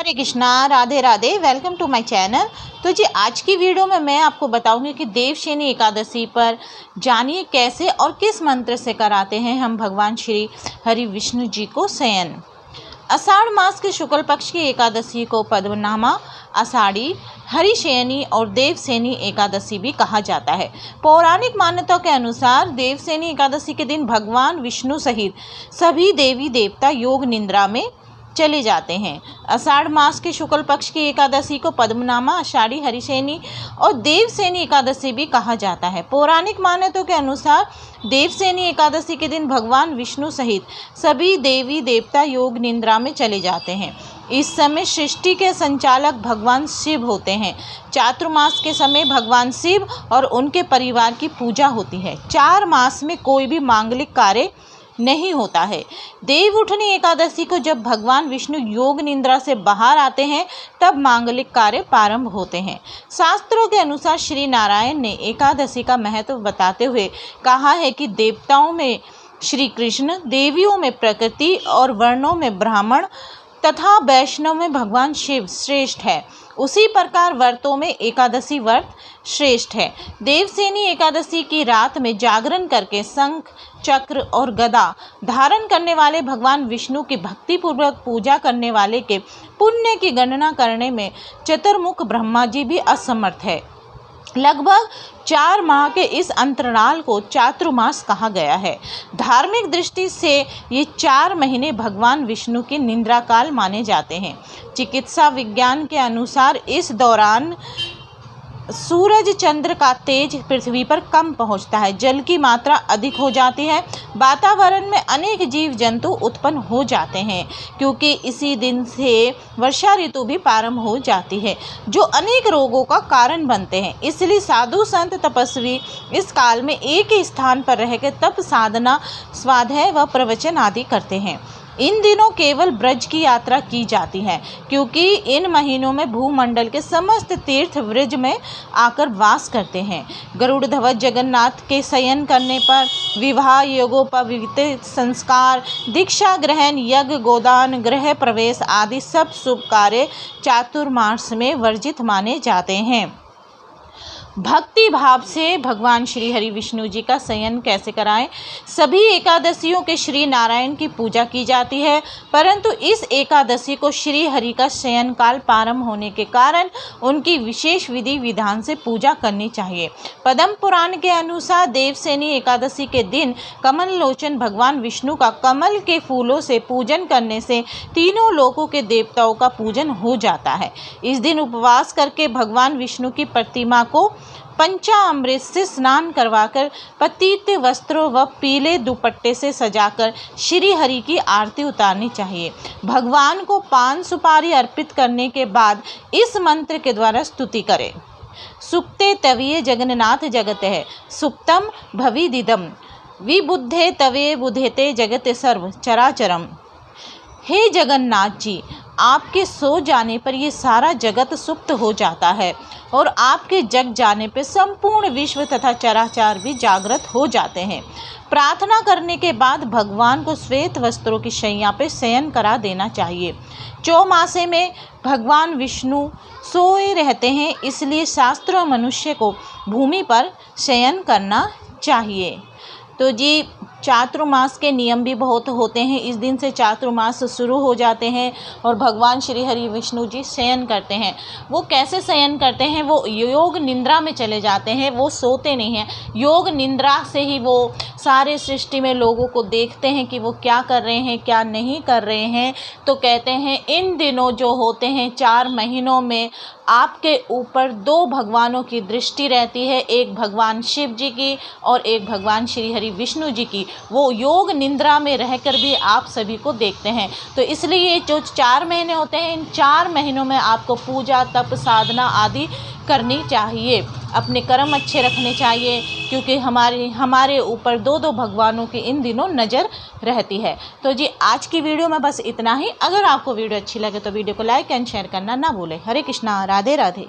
Hare Krishna, Radhe Radhe. Welcome to my channel. तो जी आज की वीडियो में मैं आपको बताऊंगी कि देवशयनी एकादशी पर जानिए कैसे और किस मंत्र से कराते हैं हम भगवान श्री हरि विष्णु जी को शयन। आषाढ़ मास के शुक्ल पक्ष की एकादशी को पद्मनामा, आषाढ़ी, हरिशयनी और देवशयनी एकादशी भी कहा जाता है। पौराणिक मान्यताओं के अनुसार देवशयनी एकादशी के दिन भगवान विष्णु सहित सभी देवी देवता योग निद्रा में चले जाते हैं। आषाढ़ मास के शुक्ल पक्ष की एकादशी को पद्मनामा, आषाढ़ी, हरिशयनी और देवशयनी एकादशी भी कहा जाता है। पौराणिक मान्यताओं के अनुसार देवशयनी एकादशी के दिन भगवान विष्णु सहित सभी देवी देवता योग निद्रा में चले जाते हैं। इस समय सृष्टि के संचालक भगवान शिव होते हैं। चातुर्मास के समय भगवान शिव और उनके परिवार की पूजा होती है। 4 मास में कोई भी मांगलिक कार्य नहीं होता है। देवउठनी एकादशी को जब भगवान विष्णु योग निद्रा से बाहर आते हैं तब मांगलिक कार्य प्रारंभ होते हैं। शास्त्रों के अनुसार श्री नारायण ने एकादशी का महत्व बताते हुए कहा है कि देवताओं में श्री कृष्ण, देवियों में प्रकृति और वर्णों में ब्राह्मण तथा वैष्णव में भगवान शिव श्रेष्ठ है। उसी प्रकार व्रतों में एकादशी व्रत श्रेष्ठ है। देवशयनी एकादशी की रात में जागरण करके शंख, चक्र और गदा धारण करने वाले भगवान विष्णु की भक्तिपूर्वक पूजा करने वाले के पुण्य की गणना करने में चतुर्मुख ब्रह्मा जी भी असमर्थ है। लगभग 4 माह के इस अंतराल को चातुर्मास कहा गया है। धार्मिक दृष्टि से ये 4 महीने भगवान विष्णु के निद्रा काल माने जाते हैं। चिकित्सा विज्ञान के अनुसार इस दौरान सूरज चंद्र का तेज पृथ्वी पर कम पहुंचता है, जल की मात्रा अधिक हो जाती है, वातावरण में अनेक जीव जंतु उत्पन्न हो जाते हैं क्योंकि इसी दिन से वर्षा ऋतु भी प्रारंभ हो जाती है जो अनेक रोगों का कारण बनते हैं। इसलिए साधु संत तपस्वी इस काल में एक ही स्थान पर रहकर तप साधना, स्वाध्याय व प्रवचन आदि करते हैं। इन दिनों केवल ब्रज की यात्रा की जाती है क्योंकि इन महीनों में भूमंडल के समस्त तीर्थ ब्रज में आकर वास करते हैं। गरुड़ ध्वज जगन्नाथ के शयन करने पर विवाह, योगोपवीत संस्कार, दीक्षा ग्रहण, यज्ञ, गोदान, गृह प्रवेश आदि सब शुभ कार्य चातुर्मास में वर्जित माने जाते हैं। भक्ति भाव से भगवान श्री हरि विष्णु जी का शयन कैसे कराएं? सभी एकादशियों के श्री नारायण की पूजा की जाती है, परंतु इस एकादशी को श्री हरि का शयन काल प्रारंभ होने के कारण उनकी विशेष विधि विधान से पूजा करनी चाहिए। पद्म पुराण के अनुसार देवशयनी एकादशी के दिन कमल लोचन भगवान विष्णु का कमल के फूलों से पूजन करने से तीनों लोकों के देवताओं का पूजन हो जाता है। इस दिन उपवास करके भगवान विष्णु की प्रतिमा को पंचामृत से स्नान करवाकर पतित वस्त्रों व पीले दुपट्टे से सजाकर श्री हरि की आरती उतारनी चाहिए। भगवान को पान सुपारी अर्पित करने के बाद इस मंत्र के द्वारा स्तुति करें। सुप्ते तवीय जगन्नाथ जगत है, सुप्तम भविदिदम, विबुद्धे तवे बुधेते जगत सर्व चराचरम। हे जगन्नाथ जी, आपके सो जाने पर ये सारा जगत सुप्त हो जाता है और आपके जग जाने पर संपूर्ण विश्व तथा चराचर भी जागृत हो जाते हैं। प्रार्थना करने के बाद भगवान को श्वेत वस्त्रों की शैया पर शयन करा देना चाहिए। चौमासे में भगवान विष्णु सोए रहते हैं, इसलिए शास्त्रों मनुष्य को भूमि पर शयन करना चाहिए। तो जी चातुर्मास के नियम भी बहुत होते हैं। इस दिन से चातुर्मास शुरू हो जाते हैं और भगवान श्री हरि विष्णु जी शयन करते हैं। वो कैसे शयन करते हैं? वो योग निद्रा में चले जाते हैं, वो सोते नहीं हैं। योग निद्रा से ही वो सारे सृष्टि में लोगों को देखते हैं कि वो क्या कर रहे हैं, क्या नहीं कर रहे हैं। तो कहते हैं इन दिनों जो होते हैं 4 महीनों में आपके ऊपर 2 भगवानों की दृष्टि रहती है, एक भगवान शिव जी की और एक भगवान श्री हरि विष्णु जी की। वो योग निद्रा में रहकर भी आप सभी को देखते हैं। तो इसलिए ये जो 4 महीने होते हैं, इन 4 महीनों में आपको पूजा, तप, साधना आदि करनी चाहिए। अपने कर्म अच्छे रखने चाहिए क्योंकि हमारे ऊपर 2 भगवानों की इन दिनों नज़र रहती है। तो जी आज की वीडियो में बस इतना ही। अगर आपको वीडियो अच्छी लगे तो वीडियो को लाइक एंड शेयर करना ना भूलें। हरे कृष्णा, राधे राधे।